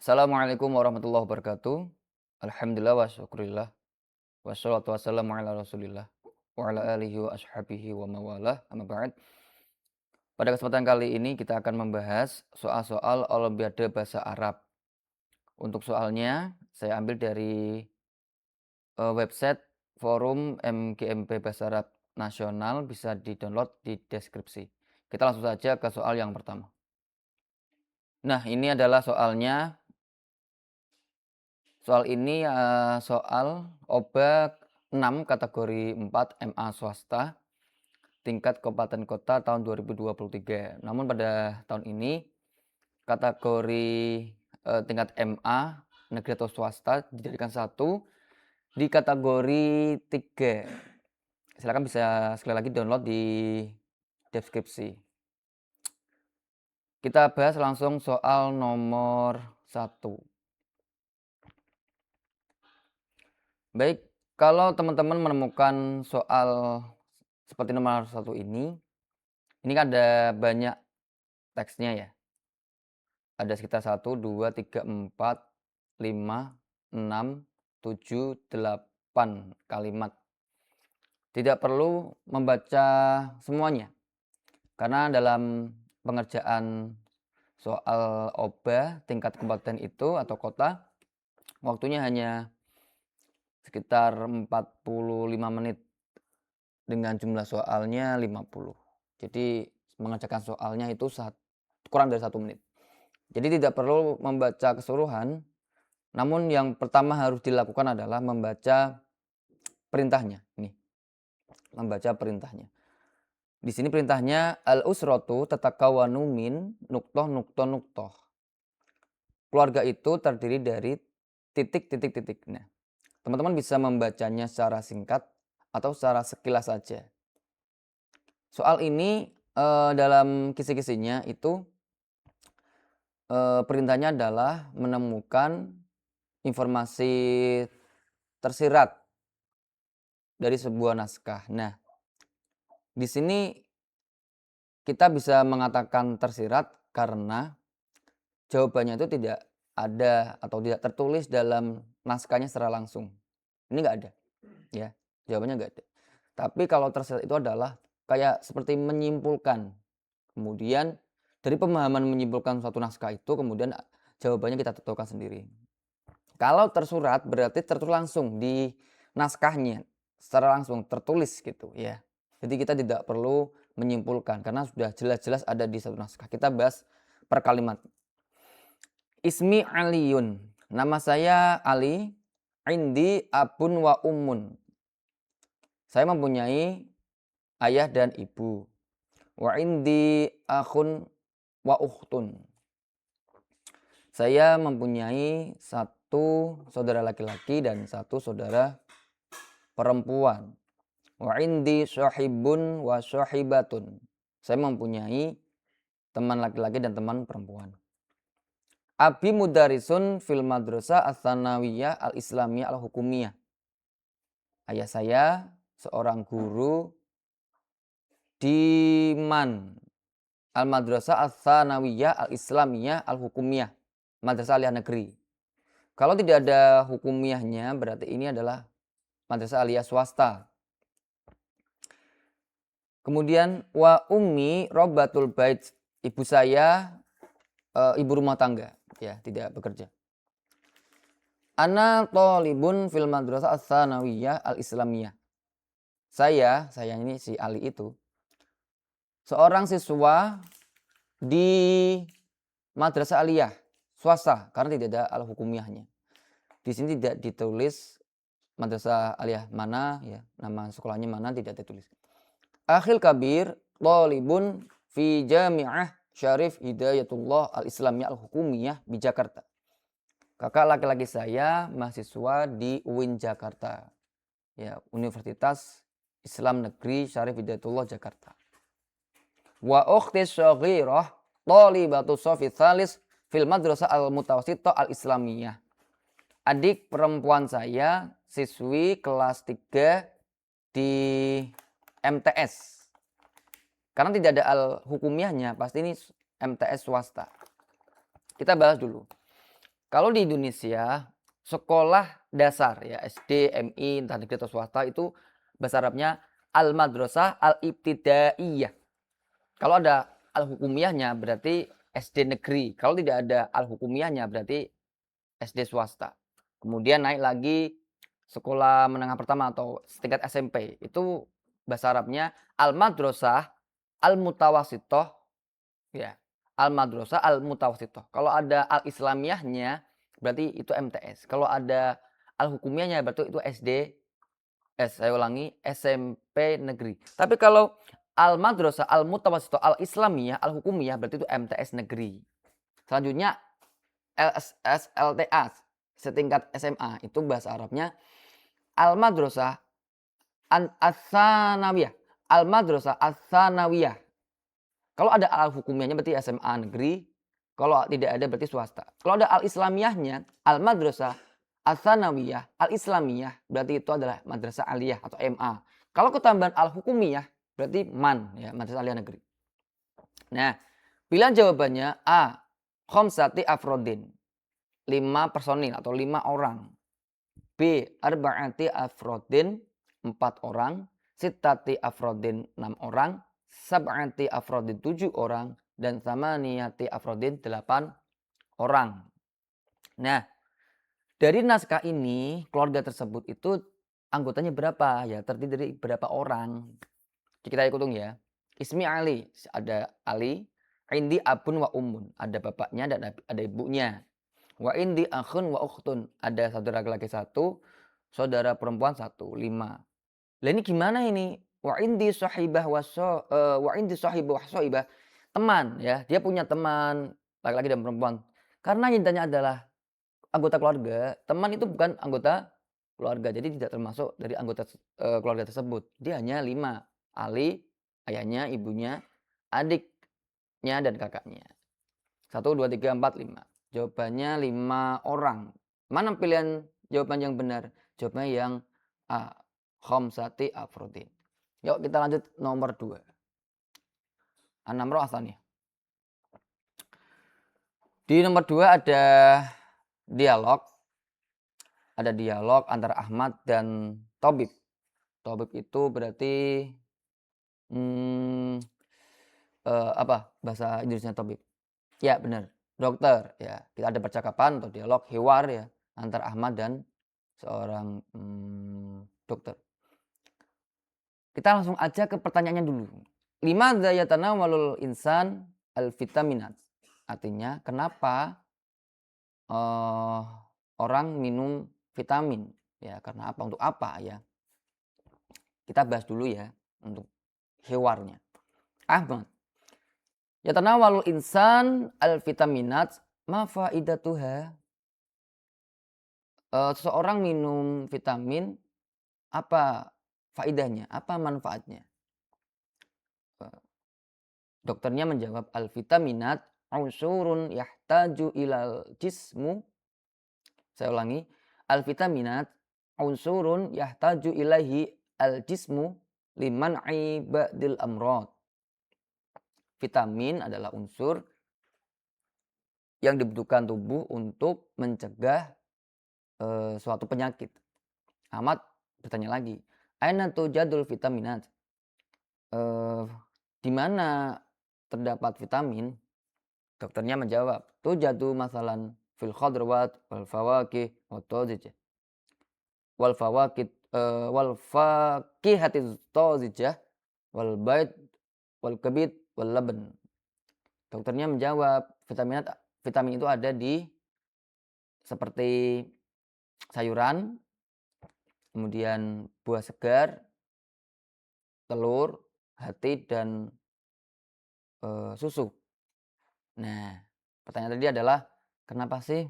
Assalamualaikum warahmatullahi wabarakatuh. Alhamdulillah wa syukurillah. Wassalatu wassalamu ala rasulillah. Wa ala alihi wa ashabihi wa mawalah. Amma ba'd. Pada kesempatan kali ini kita akan membahas soal-soal Olimpiade Bahasa Arab. Untuk soalnya saya ambil dari website forum MGMP Bahasa Arab Nasional, bisa di-download di deskripsi. Kita langsung saja ke soal yang pertama. Nah, ini adalah soalnya. Soal ini, soal OBA 6 kategori 4 MA swasta tingkat kabupaten kota tahun 2023. Namun pada tahun ini kategori, tingkat MA negeri atau swasta dijadikan satu di kategori 3. Silakan bisa sekali lagi download di deskripsi. Kita bahas langsung soal nomor 1. Baik, kalau teman-teman menemukan soal seperti nomor 1 ini kan ada banyak teksnya ya. Ada sekitar 1, 2, 3, 4, 5, 6, 7, 8 kalimat. Tidak perlu membaca semuanya, karena dalam pengerjaan soal OBA tingkat kabupaten itu atau kota, waktunya hanya sekitar 45 menit dengan jumlah soalnya 50. Jadi mengerjakan soalnya itu kurang dari 1 menit. Jadi tidak perlu membaca keseluruhan, namun yang pertama harus dilakukan adalah membaca perintahnya. Nih, membaca perintahnya. Di sini perintahnya al-usratu tatakawwanu min nuqtoh nuqtoh nuqtoh. Keluarga itu terdiri dari titik titik titik. Nah, teman-teman bisa membacanya secara singkat atau secara sekilas saja. Soal ini dalam kisi-kisinya itu perintahnya adalah menemukan informasi tersirat dari sebuah naskah. Nah, di sini kita bisa mengatakan tersirat karena jawabannya itu tidak ada atau tidak tertulis dalam naskahnya secara langsung. Ini nggak ada, ya, jawabannya nggak ada. Tapi kalau tersirat itu adalah kayak seperti menyimpulkan. Kemudian dari pemahaman menyimpulkan suatu naskah itu kemudian jawabannya kita tentukan sendiri. Kalau tersurat berarti tertulis langsung di naskahnya, secara langsung tertulis gitu ya. Jadi kita tidak perlu menyimpulkan karena sudah jelas-jelas ada di satu naskah. Kita bahas per kalimat. Ismi Aliyun. Nama saya Ali. Indi abun wa ummun. Saya mempunyai ayah dan ibu. Wa indi akhun wa ukhtun. Saya mempunyai satu saudara laki-laki dan satu saudara perempuan. Wa indi syahibun wa syahibatun. Saya mempunyai teman laki-laki dan teman perempuan. Abi mudarisun fil madrasah ats-tsanawiyah al-islamiyah al-hukumiyah. Ayah saya seorang guru di al-madrasah ats-tsanawiyah al-islamiyah al-hukumiyah. Madrasah aliyah negeri. Kalau tidak ada hukumiyahnya berarti ini adalah madrasah aliyah swasta. Kemudian wa ummi robbatul bait. Ibu saya ibu rumah tangga, ya, tidak bekerja. Ana thalibun fil madrasah ats-tsanawiyah al-islamiyah. Saya ini si Ali itu seorang siswa di madrasah aliyah swasta karena tidak ada al-hukumiyahnya. Di sini tidak ditulis madrasah aliyah mana, ya, nama sekolahnya mana tidak ditulis. Akhil kabir thalibun fi Jami'ah Syarif Hidayatullah Al-Islamiyah Al-Hukumiyah di Jakarta. Kakak laki-laki saya mahasiswa di UIN Jakarta. Ya, Universitas Islam Negeri Syarif Hidayatullah Jakarta. Wa ukhti shaghirah thalibatu shafi tsalis fil madrasah al-mutawassithah al-islamiyah. Adik perempuan saya siswi kelas 3 di MTS. Karena tidak ada al-hukumiyahnya, pasti ini MTS swasta. Kita bahas dulu. Kalau di Indonesia, sekolah dasar ya SD, MI, entah negeri atau swasta itu bahasa Arabnya al-madrasah al-ibtidaiyah. Kalau ada al-hukumiyahnya berarti SD negeri. Kalau tidak ada al-hukumiyahnya berarti SD swasta. Kemudian naik lagi sekolah menengah pertama atau setingkat SMP. Itu bahasa Arabnya al-madrasah al-mutawassithah ya. Al-madrasah al-mutawassithah. Kalau ada al-islamiyahnya berarti itu MTS. Kalau ada al-hukumiyahnya berarti itu SD saya ulangi SMP negeri. Tapi kalau al-madrasah al-mutawassithah al-islamiyah al-hukumiyah berarti itu MTS negeri. Selanjutnya LTA setingkat SMA itu bahasa Arabnya al-madrasah ats-tsanawiyah. Al-madrasah ats-tsanawiyah. Kalau ada al-hukumiyahnya berarti SMA negeri, kalau tidak ada berarti swasta. Kalau ada al-islamiyahnya, al-madrasah ats-tsanawiyah, al-islamiyah berarti itu adalah madrasah aliyah atau MA. Kalau ketambahan al-hukumiyah berarti MAN ya, madrasah aliyah negeri. Nah, pilihan jawabannya A. Khamsati afrodin. 5 personil atau 5 orang. B. Arba'ati afrodin. 4 orang. Sittati afrodin. 6 orang. Sab'ati afrodin. 7 orang. Dan samaniyati afrodin. 8 orang. Nah, dari naskah ini keluarga tersebut itu anggotanya berapa? Ya terdiri dari berapa orang? Kita hitung ya. Ismi Ali. Ada Ali. Indi abun wa ummun. Ada bapaknya dan ada ibunya. Wa indi akhun wa ukhtun. Ada saudara laki-laki 1, saudara perempuan 1, 5. Lah ini gimana ini? Wa indi sahibah wa indi sahibah wa sahibah. Teman ya, dia punya teman laki-laki dan perempuan. Karena intinya adalah anggota keluarga, teman itu bukan anggota keluarga. Jadi tidak termasuk dari anggota keluarga tersebut. Dia hanya 5. Ali, ayahnya, ibunya, adiknya dan kakaknya. 1, 2, 3, 4, 5. Jawabannya 5 orang. Mana pilihan jawaban yang benar? Jawabannya yang A. Khamsati afrodin. Yuk kita lanjut nomor 2. An-namro asalnya. Di nomor 2 ada dialog. Ada dialog antara Ahmad dan Tobib. Tobib itu berarti bahasa Indonesia Tobib? Ya benar, dokter ya. Kita ada percakapan atau dialog hiwar ya antara Ahmad dan seorang dokter. Kita langsung aja ke pertanyaannya dulu. Limadza yatanawalul insan al-vitaminat? Artinya kenapa orang minum vitamin? Ya karena apa? Untuk apa ya? Kita bahas dulu ya untuk hewarnya. Ahmad. Yatanawalul insan al-vitaminat ma faidatuha? Seseorang minum vitamin apa faidahnya? Apa manfaatnya? Dokternya menjawab al-vitaminat unsurun yahtaju ilal jismu. Saya ulangi, al-vitaminat unsurun yahtaju ilaihi al-jismu liman'i ba'dil amrad. Vitamin adalah unsur yang dibutuhkan tubuh untuk mencegah suatu penyakit. Ahmad bertanya lagi, aina tujadul vitaminat? Di mana terdapat vitamin? Dokternya menjawab, tujadu masalan fil khadrawat wal fawakih wat tazijah. Wal fawakih wal fakihatiz tazijah wal bait wal kabid wal laban. Dokternya menjawab, vitamin itu ada di seperti sayuran, kemudian buah segar, telur, hati dan susu. Nah, pertanyaan tadi adalah kenapa sih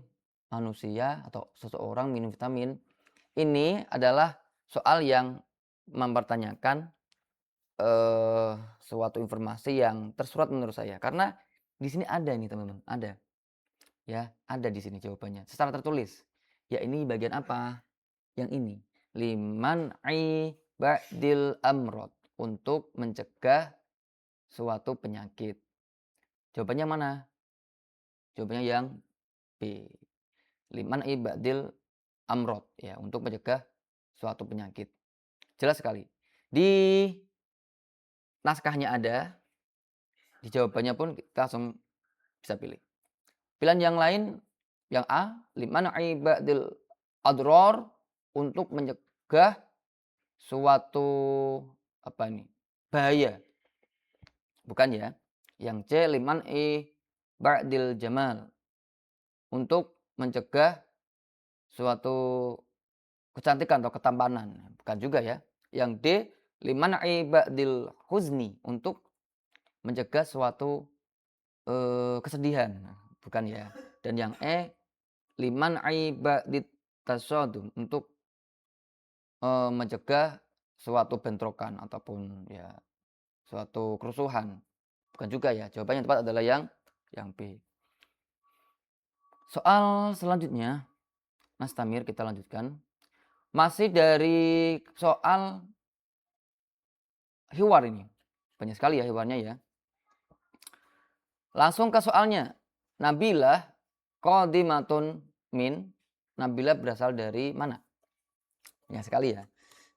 manusia atau seseorang minum vitamin? Ini adalah soal yang mempertanyakan suatu informasi yang tersurat menurut saya. Karena di sini ada ini teman-teman, ada. Ya, ada di sini jawabannya secara tertulis. Ya ini bagian apa? Yang ini. Liman'i ba'dil amrod. Untuk mencegah suatu penyakit. Jawabannya mana? Jawabannya yang B. liman ibadil amrod, ya, untuk mencegah suatu penyakit. Jelas sekali. Di naskahnya ada, di jawabannya pun kita langsung bisa pilih. Pilihan yang lain, yang A, liman ibadil adror, untuk mencegah suatu bahaya. Bukan ya. Yang C, liman ba'dil jamal, untuk mencegah suatu kecantikan atau ketampanan. Bukan juga ya. Yang D, liman ba'dil huzni, untuk mencegah suatu kesedihan. Bukan ya. Dan yang E, liman ba'dit tasadum, untuk mencegah suatu bentrokan ataupun ya suatu kerusuhan. Bukan juga ya. Jawabannya yang tepat adalah yang B. Soal selanjutnya, Mas Tamir, kita lanjutkan. Masih dari soal hiwar ini. Banyak sekali ya hiwarnya ya. Langsung ke soalnya. Nabilah qadimatun min. Nabilah berasal dari mana? Banyak sekali ya.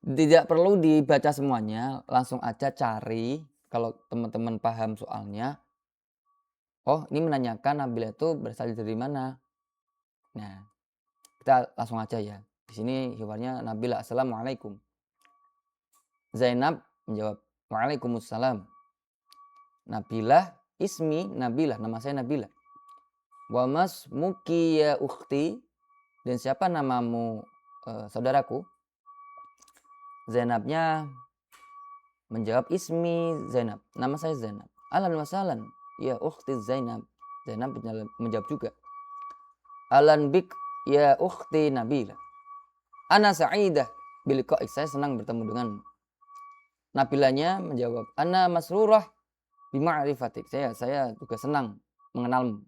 Tidak perlu dibaca semuanya. Langsung aja cari. Kalau teman-teman paham soalnya. Oh, ini menanyakan Nabilah itu berasal dari mana? Nah, kita langsung aja ya. Di sini hiwarnya Nabilah, assalamualaikum. Zainab menjawab, waalaikumsalam. Nabilah, ismi Nabilah, nama saya Nabilah. Wa mas muki ya ukhti, dan siapa namamu saudaraku? Zainabnya menjawab, ismi Zainab, nama saya Zainab. Ahlan wa sahlan, ya ukhti Zainab. Zainab menjawab juga, ahlan bik ya ukhti Nabilah. Ana sa'idah biliqa'ik, saya senang bertemu denganmu. Nabilahnya menjawab, ana masrurah bima'rifatik, saya juga senang mengenalmu.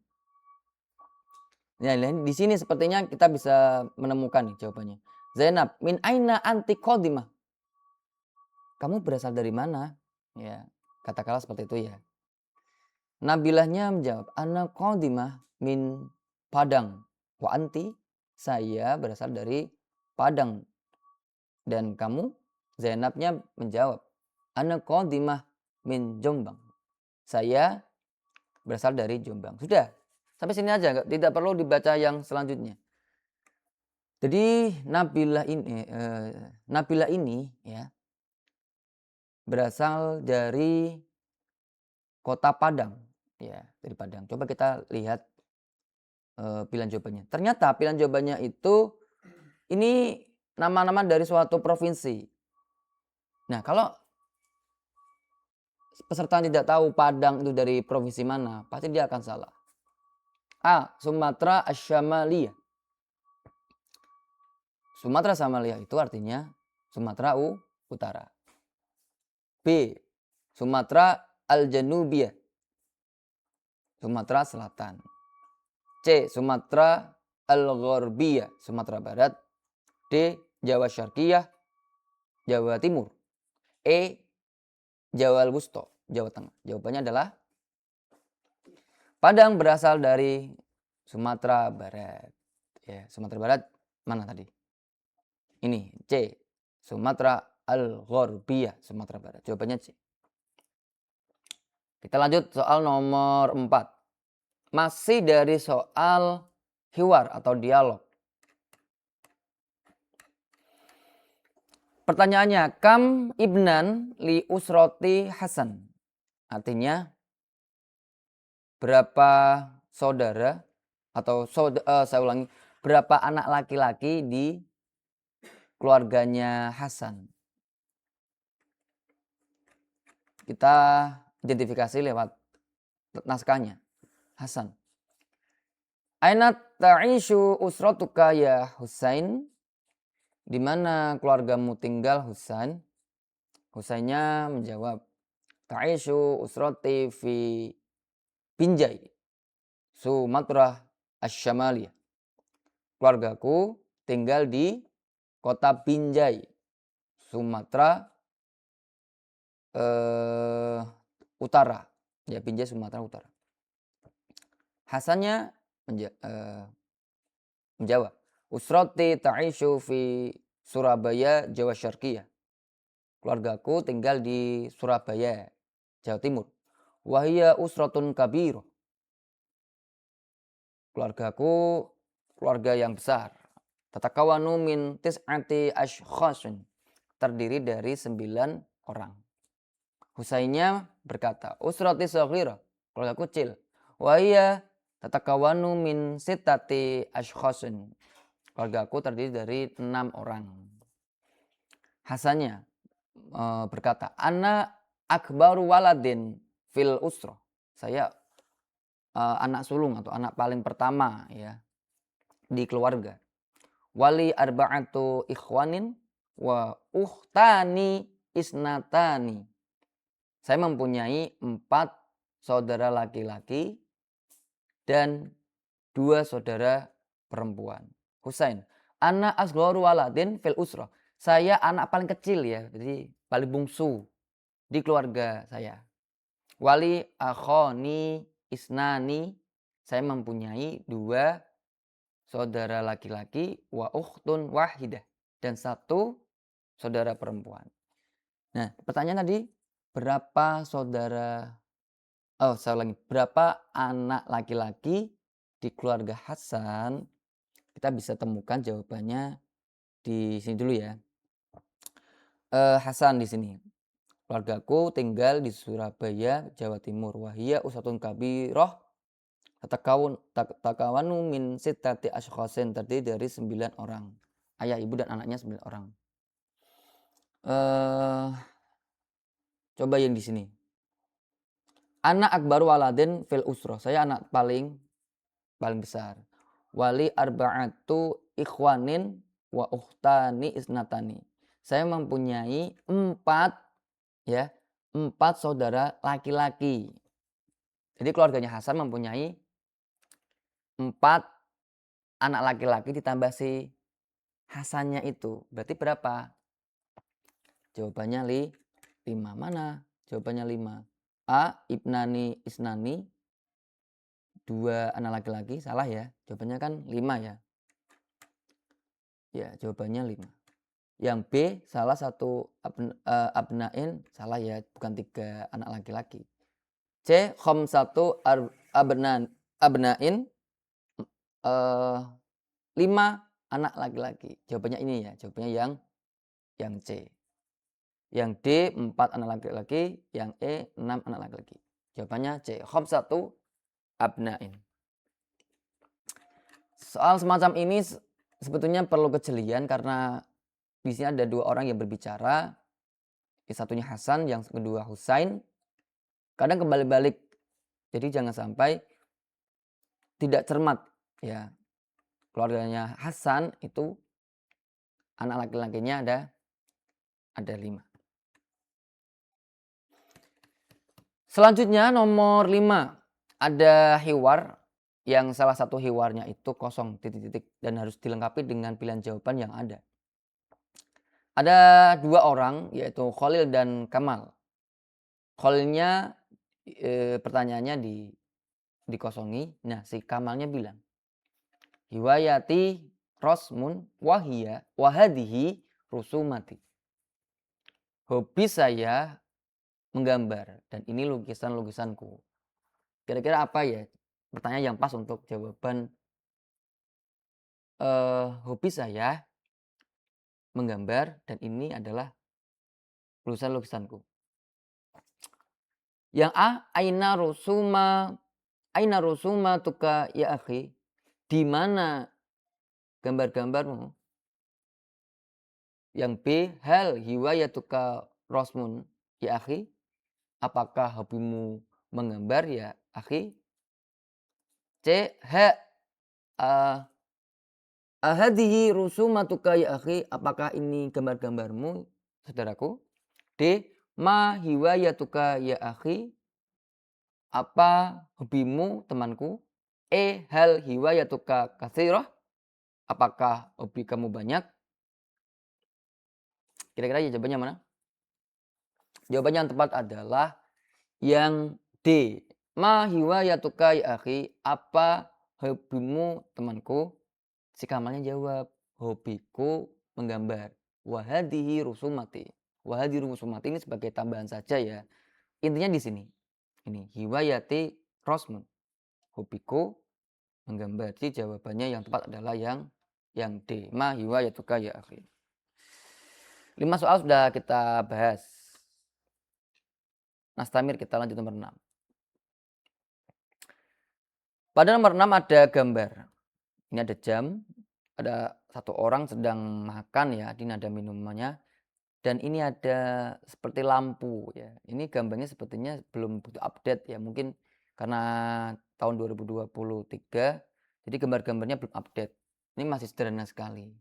Ya, di sini sepertinya kita bisa menemukan nih jawabannya. Zainab, min aina anti qadimah? Kamu berasal dari mana? Ya, katakanlah seperti itu ya. Nabilahnya menjawab, ana qadimah min Padang. Wa anti? Saya berasal dari Padang. Dan kamu? Zainabnya menjawab, ana qadimah min Jombang. Saya berasal dari Jombang. Sudah, sampai sini aja, tidak perlu dibaca yang selanjutnya. Jadi Nabilah ini ya berasal dari kota Padang, ya, dari Padang. Coba kita lihat pilihan jawabannya. Ternyata pilihan jawabannya itu ini nama-nama dari suatu provinsi. Nah, kalau peserta tidak tahu Padang itu dari provinsi mana, pasti dia akan salah. A, Sumatera Asyamaliyah. Sumatera Asyamaliyah itu artinya Sumatera Utara. B, Sumatera Al-Janubiyah, Sumatera Selatan. C, Sumatera Al-Gharbiyah, Sumatera Barat. D, Jawa Syarqiyah, Jawa Timur. E, Jawa Wusto, Jawa Tengah. Jawabannya adalah Padang berasal dari Sumatera Barat. Ya, Sumatera Barat mana tadi? Ini C, Sumatera Al-Gharbiyah, Sumatera Barat. Jawabannya C. Kita lanjut soal nomor 4. Masih dari soal hiwar atau dialog. Pertanyaannya, kam ibnan li usroti Hasan. Artinya, berapa saudara atau saya ulangi, berapa anak laki-laki di keluarganya Hasan. Kita identifikasi lewat naskahnya. Hasan. Aina ta'ishu usratuka ya Husain? Di mana keluargamu tinggal, Husain? Husainnya menjawab, ta'ishu usrati fi Binjai, Sumatera Asyamaliyah. Keluargaku tinggal di kota Binjai, Sumatera Utara. Ya, Binjai, Sumatera Utara. Hasannya menjawab, usrati ta'ishu fi Surabaya, Jawa Syarqiyah. Keluargaku tinggal di Surabaya, Jawa Timur. Wahia usratun kabir. Keluargaku keluarga yang besar. Tatakawanu min tis'ati ashkhasin. Terdiri dari 9 orang. Husainnya berkata, usrati saghira, keluarga kecil. Wahia tatakawanu min sittati ashkhasin. Keluargaku terdiri dari 6 orang. Hasannya berkata, ana akbaru waladin fil usra. Saya anak sulung atau anak paling pertama ya di keluarga. Wali arba'atu ikhwanin wa ukhtani isnatani. Saya mempunyai 4 saudara laki-laki dan 2 saudara perempuan. Husain, ana asgharu waladin fil usra. Saya anak paling kecil ya, jadi paling bungsu di keluarga saya. Wali akhoni isnani, saya mempunyai 2 saudara laki-laki, wa ukhtun wahidah, dan 1 saudara perempuan. Nah, pertanyaan tadi, berapa anak laki-laki di keluarga Hasan? Kita bisa temukan jawabannya di sini dulu ya. Hasan di sini. Keluargaku tinggal di Surabaya, Jawa Timur. Wahia usatun kabirah. Takawanu min sittati ashkhasin, terdiri dari 9 orang. Ayah, ibu, dan anaknya 9 orang. Coba yang di sini. Anak akbaru waladin fil usra. Saya anak paling besar. Wali arba'atu ikhwanin wa ukhtani isnatani. Saya mempunyai 4 saudara laki-laki. Jadi keluarganya Hasan mempunyai 4 anak laki-laki ditambah si Hasannya itu. Berarti berapa? Jawabannya 5. Mana? Jawabannya 5. A. Ibnani isnani. 2 anak laki-laki. Salah ya. Jawabannya kan 5 ya. Ya, jawabannya 5. Yang B, salah 1 abnain. Salah ya. Bukan 3 anak laki-laki. C. Khamsatu abnain. 5 anak laki-laki. Jawabannya ini ya. Jawabannya yang C. Yang D 4 anak laki-laki. Yang E 6 anak laki-laki. Jawabannya C. Khamsatu abnain. Soal semacam ini sebetulnya perlu kejelian karena di sini ada 2 orang yang berbicara. Yang satunya Hasan, yang kedua Husain. Kadang kembali balik. Jadi jangan sampai tidak cermat ya. Keluarganya Hasan itu anak laki-lakinya ada 5. Selanjutnya nomor 5. Ada hiwar yang salah satu hiwarnya itu kosong titik-titik dan harus dilengkapi dengan pilihan jawaban yang ada. Ada 2 orang yaitu Khalil dan Kamal. Khalilnya pertanyaannya dikosongi. Nah, si Kamalnya bilang, hiwayati rosmun wahadihi rusumati. Hobi saya menggambar dan ini lukisan-lukisanku. Kira-kira apa ya pertanyaan yang pas untuk jawaban hobi saya menggambar dan ini adalah lukisan-lukisanku. Yang A, aina rusuma tuka ya akhi. Di mana gambar-gambarmu? Yang B, hal hiwayatuka rosmun ya akhi. Apakah hobimu menggambar ya akhi? C, ahadihi rusumatuka ya akhi. Apakah ini gambar-gambarmu saudaraku? D, ma hiwayatuka ya akhi. Apa hobimu temanku? E, hal hiwayatuka katsirah. Apakah hobi kamu banyak? Kira-kira jawabannya mana? Jawabannya yang tepat adalah yang D. Ma hiwayatuka ya akhi. Apa hobimu temanku? Si Kamalnya jawab, hobiku menggambar. Wahadihi rusumati. Wahadihi rusumati ini sebagai tambahan saja ya. Intinya di sini. Ini hiwayati rosmun. Hobiku menggambar. Jadi jawabannya yang tepat adalah yang D. Ma hiwayatuka ya akhi. 5 soal sudah kita bahas. Nastamir, kita lanjut nomor 6. Pada nomor 6 ada gambar. Ini ada jam, ada satu orang sedang makan ya, ini ada minumannya. Dan ini ada seperti lampu ya. Ini gambarnya sepertinya belum butuh update ya. Mungkin karena tahun 2023, jadi gambar-gambarnya belum update. Ini masih sederhana sekali.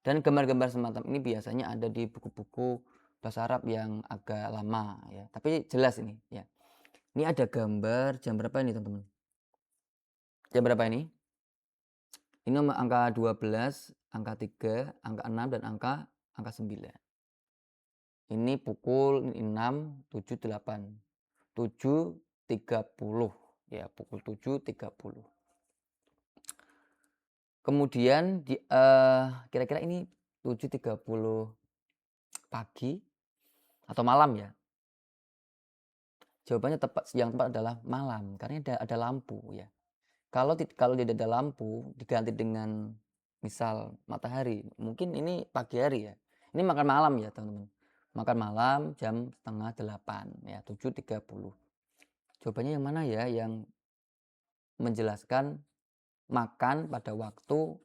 Dan gambar-gambar semacam ini biasanya ada di buku-buku bahasa Arab yang agak lama ya. Tapi jelas ini ya. Ini ada gambar jam berapa ini teman-teman? Jam berapa ini? Ini nomor angka 12, angka 3, angka 6 dan angka 9. Ini pukul 6, 7, 8. 7.30 ya, pukul 7.30. Kemudian kira-kira ini 7.30 pagi atau malam ya. Jawabannya yang tepat adalah malam karena ada lampu ya. Kalau tidak ada lampu diganti dengan misal matahari, mungkin ini pagi hari ya. Ini makan malam ya teman-teman. Makan malam jam setengah 8 ya, 7.30. Jawabannya yang mana ya yang menjelaskan makan pada waktu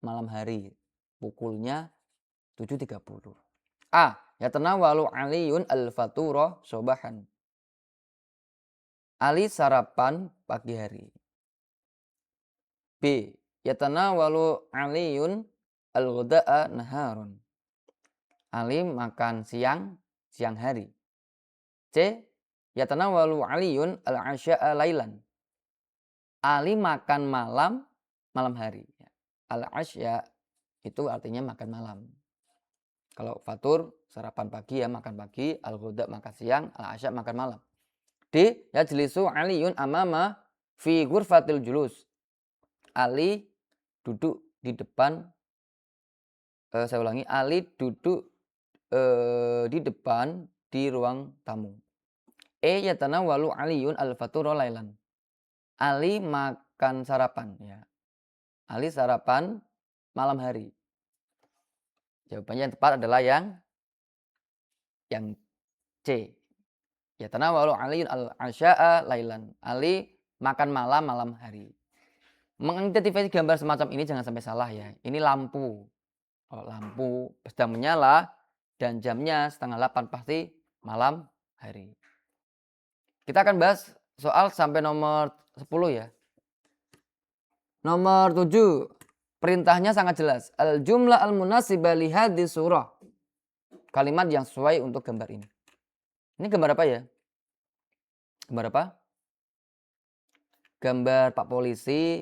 malam hari. Pukulnya 7.30. A. Yatanawalu aliyun al-faturah sobahan. Ali sarapan pagi hari. B. Yatanawalu aliyun al-ghuda'a naharun. Ali makan siang hari. C. Yatanawalu aliyun al-asya'a lailan. Ali makan malam hari. Al-asya itu artinya makan malam. Kalau fatur sarapan pagi ya makan pagi, al-ghuda makan siang, al-asya makan malam. D. Yajlisu aliyun amama fi ghurfatil julus. Ali duduk di depan, saya ulangi, Ali duduk di depan di ruang tamu. E. Yatanawalu aliyun al-fatura lailan. Ali makan sarapan ya. Ali sarapan malam hari. Jawabannya yang tepat adalah yang C. Yatanawalu aliyun al-asya'a lailan. Ali makan malam hari. Mengidentifikasi gambar semacam ini jangan sampai salah ya. Ini lampu. Kalau lampu sedang menyala dan jamnya 7:30 pasti malam hari. Kita akan bahas soal sampai nomor 10 ya. Nomor 7. Perintahnya sangat jelas. Al-jumlah al-munasibah li hadis surah. Kalimat yang sesuai untuk gambar ini. Ini gambar apa ya? Gambar apa? Gambar Pak Polisi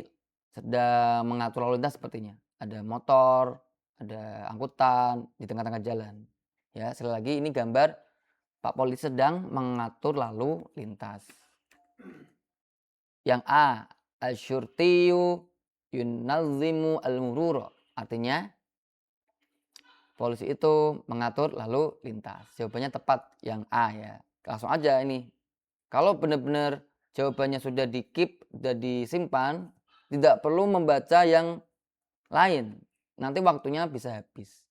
sedang mengatur lalu lintas sepertinya. Ada motor, ada angkutan di tengah-tengah jalan. Ya, sekali lagi ini gambar Pak Polisi sedang mengatur lalu lintas. Yang A, asyurtiyu yunazzimu al-murura. Artinya polisi itu mengatur lalu lintas. Jawabannya tepat yang A ya. Langsung aja ini. Kalau benar-benar jawabannya sudah di-keep, sudah disimpan, tidak perlu membaca yang lain. Nanti waktunya bisa habis.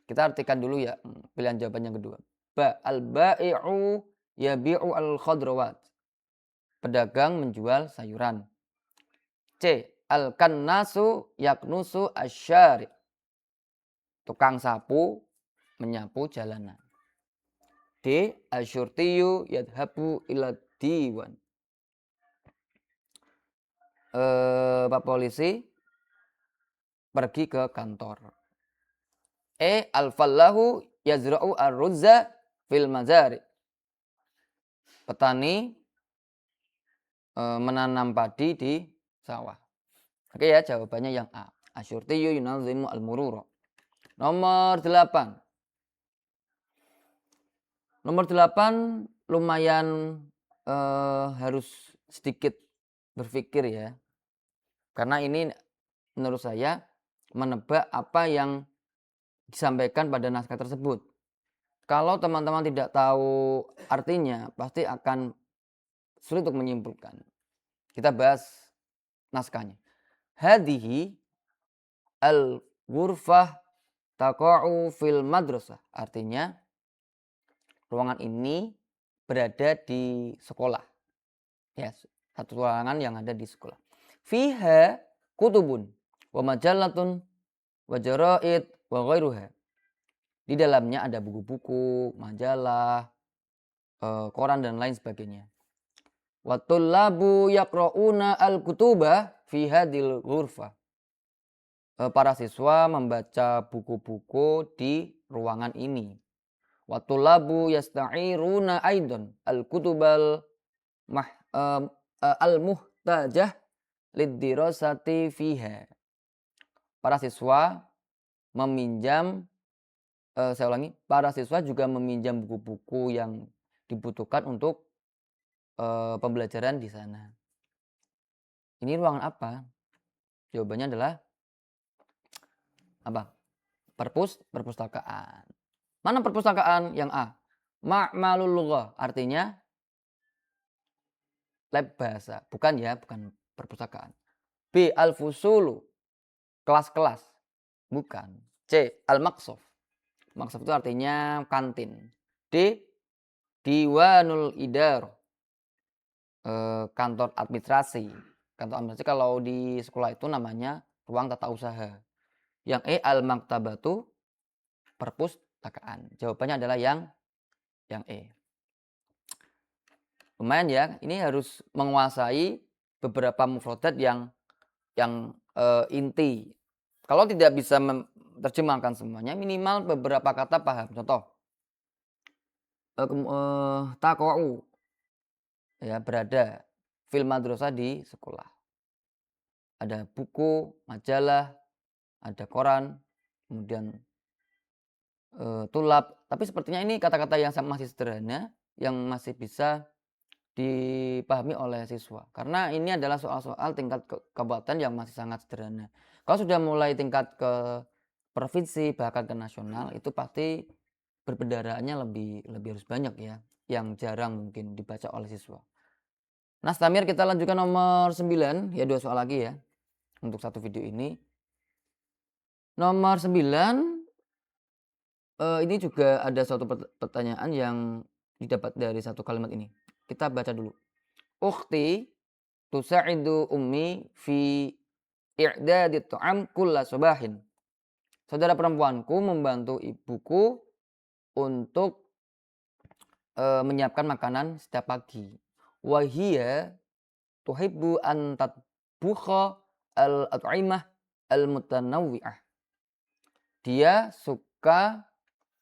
Kita artikan dulu ya pilihan jawaban yang kedua. Ba, al-ba'i'u yabi'u al-khadrawat. Pedagang menjual sayuran. C, al-kannasu yaknusu asyari. Tukang sapu menyapu jalanan. D, asyurtiyu yadhabu ila diwan. Pak Polisi pergi ke kantor. E, al-fallahu yazra'u ar-ruzza fil mazari. Petani menanam padi di sawah. Oke ya, jawabannya yang A. Asyurtiyu yunazimu al-murura. Nomor 8. Nomor 8 lumayan harus sedikit berpikir ya. Karena ini menurut saya menebak apa yang disampaikan pada naskah tersebut. Kalau teman-teman tidak tahu artinya, pasti akan sulit untuk menyimpulkan. Kita bahas naskahnya. Hadhihi al-ghurfah taqa'u fil madrasah. Artinya, ruangan ini berada di sekolah. Ya, satu ruangan yang ada di sekolah. Fiha kutubun wa majallatun wa jaraid wa ghairuha. Di dalamnya ada buku-buku, majalah, koran dan lain sebagainya. Wa tullabu yaqra'una al-kutuba fi hadhil ghurfah. Para siswa membaca buku-buku di ruangan ini. Wa tullabu yasta'iruna aidan al-kutubal al-muhtajah lid-dirasati fiha. Para siswa meminjam saya ulangi, para siswa juga meminjam buku-buku yang dibutuhkan untuk pembelajaran di sana. Ini ruangan apa? Jawabannya adalah apa? Perpustakaan. Mana perpustakaan? Yang A. Ma'malul lughah, artinya lab bahasa. Bukan ya, bukan perpustakaan. B. Al-fusulu, kelas-kelas. Bukan. C. Al-maqsaf. Maqsaf itu artinya kantin. D. Diwanul idar, kantor administrasi. Kantor administrasi kalau di sekolah itu namanya ruang tata usaha. Yang E. Al-maktabatu, perpustakaan. Jawabannya adalah yang E. Lumayan ya, ini harus menguasai beberapa mufradat yang inti. Kalau tidak bisa menerjemahkan semuanya, minimal beberapa kata paham. Contoh, taqa'u, ya, berada, fil madrasah, di sekolah. Ada buku, majalah, ada koran, kemudian tulab. Tapi sepertinya ini kata-kata yang masih sederhana, yang masih bisa dipahami oleh siswa. Karena ini adalah soal-soal tingkat kabupaten yang masih sangat sederhana. Kalau sudah mulai tingkat ke provinsi, bahkan ke nasional, itu pasti perbedaraannya lebih harus banyak ya, yang jarang mungkin dibaca oleh siswa. Nah, Stamir, kita lanjutkan nomor 9, ya 2 soal lagi ya, untuk satu video ini. Nomor 9, ini juga ada suatu pertanyaan yang didapat dari satu kalimat ini. Kita baca dulu. Ukhti tusa'idu ummi fi i'dadi ta'am kulla subahin. Saudara perempuanku membantu ibuku untuk menyiapkan makanan setiap pagi. Wa hiya tuhibbu an tatbukha al-at'imah al-mutanawwi'ah. Dia suka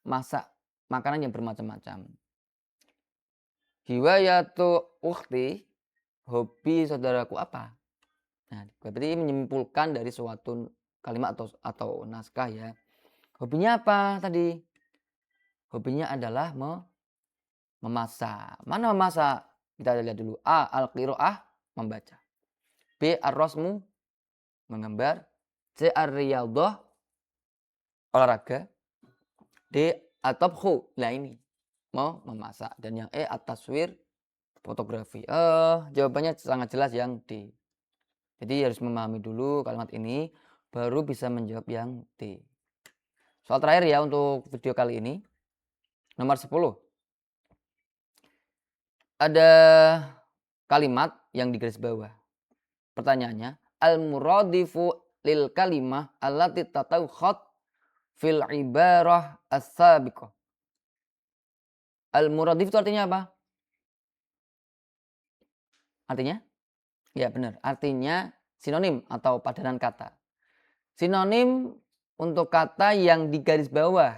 masak makanan yang bermacam-macam. Hiwayatu ukhti, hobi saudaraku apa? Nah, berarti menyimpulkan dari suatu kalimat atau naskah ya. Hobinya apa tadi? Hobinya adalah memasak. Mana memasak? Kita lihat dulu. A. Al-qiraah, membaca. B. Ar-rasmu, menggambar. C. Ar-riyadhah, olahraga. D. At-tabkhu, nah ini mau memasak. Dan yang E. At-taswir, fotografi. Jawabannya sangat jelas yang D. Jadi harus memahami dulu kalimat ini, baru bisa menjawab yang D. Soal terakhir ya untuk video kali ini. Nomor 10. Ada kalimat yang di garis bawah. Pertanyaannya, al-muradifu lil kalimah allati tatawkhat fil ibarah as-sabiqah. Al-muradif itu artinya apa? Artinya? Ya benar, artinya sinonim atau padanan kata. Sinonim untuk kata yang di garis bawah.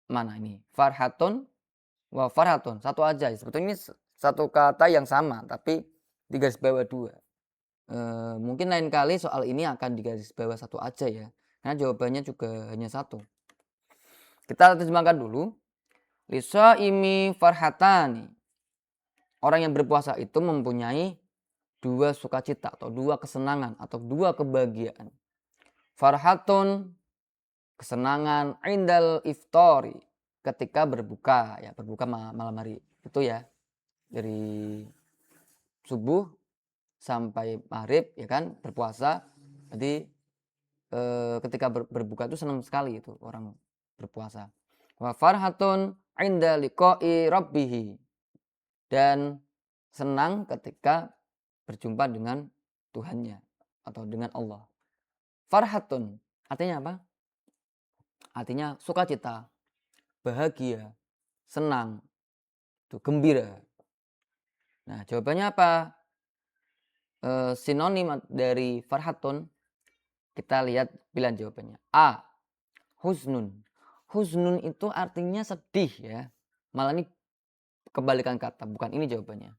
Mana ini? Farhatun wa farhatun. Satu aja. Sebetulnya ini satu kata yang sama, tapi di garis bawah 2. Mungkin lain kali soal ini akan di garis bawah 1 aja ya. Karena jawabannya juga hanya 1. Kita terjemahkan dulu. Lisaimi farhatani. Orang yang berpuasa itu mempunyai dua sukacita atau dua kesenangan atau dua kebahagiaan. Farhatun, kesenangan, indal iftori, ketika berbuka, ya berbuka malam hari itu ya, dari subuh sampai maghrib ya kan, berpuasa. Jadi ketika berbuka itu senang sekali itu orang berpuasa. Wa farhatun inda liqa'i rabbih, dan senang ketika berjumpa dengan Tuhannya atau dengan Allah. Farhatun artinya apa? Artinya sukacita, bahagia, senang, itu gembira. Nah, jawabannya apa? Sinonim dari farhatun, kita lihat pilihan jawabannya. A. Husnun. Husnun itu artinya sedih ya. Malah ini kebalikan kata, bukan ini jawabannya.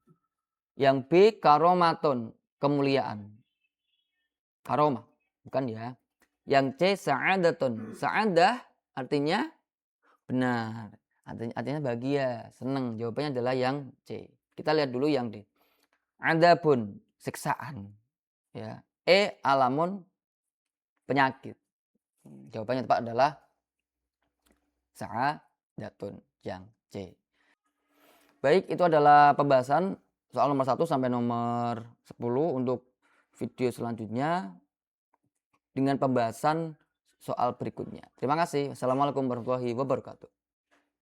Yang B. Karomatun, kemuliaan. Karomah, bukan ya. Yang C. Sa'adatun. Sa'adah artinya benar. Artinya bahagia, senang. Jawabannya adalah yang C. Kita lihat dulu yang D. Adabun, siksaan. Ya. E. Alamun, penyakit. Jawabannya tepat adalah Sa'adatun, yang C. Baik, itu adalah pembahasan soal nomor 1 sampai nomor 10. Untuk video selanjutnya dengan pembahasan soal berikutnya. Terima kasih. Wassalamualaikum warahmatullahi wabarakatuh.